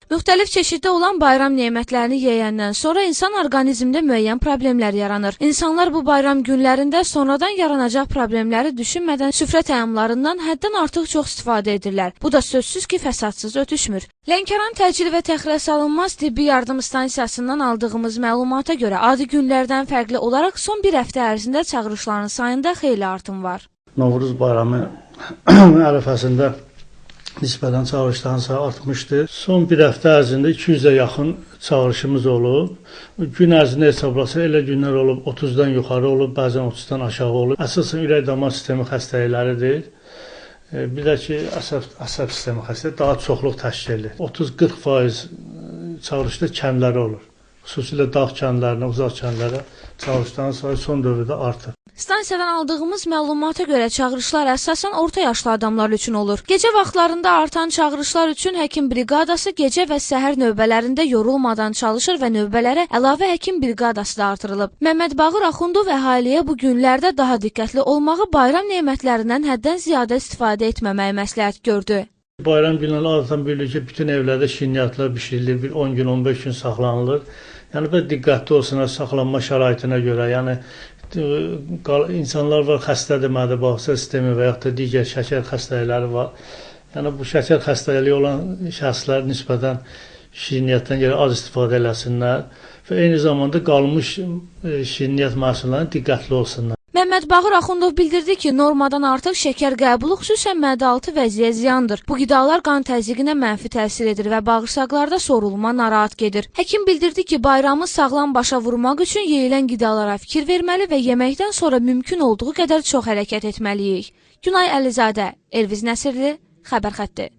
Müxtəlif çeşiddə olan bayram nemətlərini yeyəndən sonra insan orqanizmdə müəyyən problemlər yaranır. İnsanlar bu bayram günlərində sonradan yaranacaq problemləri düşünmədən süfrə təamlarından həddən artıq çox istifadə edirlər. Bu da sözsüz ki, fəsadsız ötüşmür. Lənkəran təcili və təxirə salınmaz tibbi yardım stansiyasından aldığımız məlumata görə adi günlərdən fərqli olaraq son bir həftə ərzində çağırışların sayında xeyli artım var. Novruz bayramı ərəfəsində nisbətən çağırışların sayı artmışdır. Son bir həftə ərzində 200-ə yaxın çağırışımız olub. Gün ərzində hesablasaq elə günlər olub 30-dan yuxarı olub, bəzən 30-dan aşağı olub. Əsasən ürək-damar sistemi xəstəlikləridir. Bir də ki, əsəb sistemi xəstəlikləri daha çoxluq təşkil edir. 30-40% çağırışda kəndləri olur. Xüsusilə dağ kəndlərinə, uzaq kəndlərə çağırışların sayı son dövrdə artır. Stansiyadan aldığımız məlumata görə çağırışlar əsasən orta yaşlı adamlar üçün olur. Gecə vaxtlarında artan çağırışlar üçün həkim briqadası gecə və səhər növbələrində yorulmadan çalışır və növbələrə əlavə həkim briqadası da artırılıb. Məmməd Bağır Axundov əhaliyə bu günlərdə daha diqqətli olmağı, bayram nemətlərindən həddən ziyadə istifadə etməməyi məsləhət gördü. Bayram günləri adətən bilirik ki, bütün evlərdə şirniyyatlar bişirilir, bir 10 gün, 15 gün saxlanılır. Yəni, belə diqqətli olsunlar saxlanma şəraitinə görə. Yəni, insanlar var, xəstədir, mədə-bağırsak sistemi və yaxud da digər şəkər xəstəlikləri var. Yəni, bu şəkər xəstəliyi olan şəxslər nisbətən şirniyyatdan görə az istifadə eləsinlər və eyni zamanda qalmış şirniyyat məhsullarına diqqətli olsunlar. Məmməd Bağır Axundov bildirdi ki, normadan artıq şəkər qəbulu xüsusən mədə-altı vəziyyət ziyandır. Bu qidalar qan təzyiqinə mənfi təsir edir və bağırsaqlarda sorulma narahat gedir. Həkim bildirdi ki, bayramı sağlam başa vurmaq üçün yeyilən qidalara fikir verməli və yeməkdən sonra mümkün olduğu qədər çox hərəkət etməliyik. Günay Əlizadə, Elviz Nəsirli, Xəbər xətti.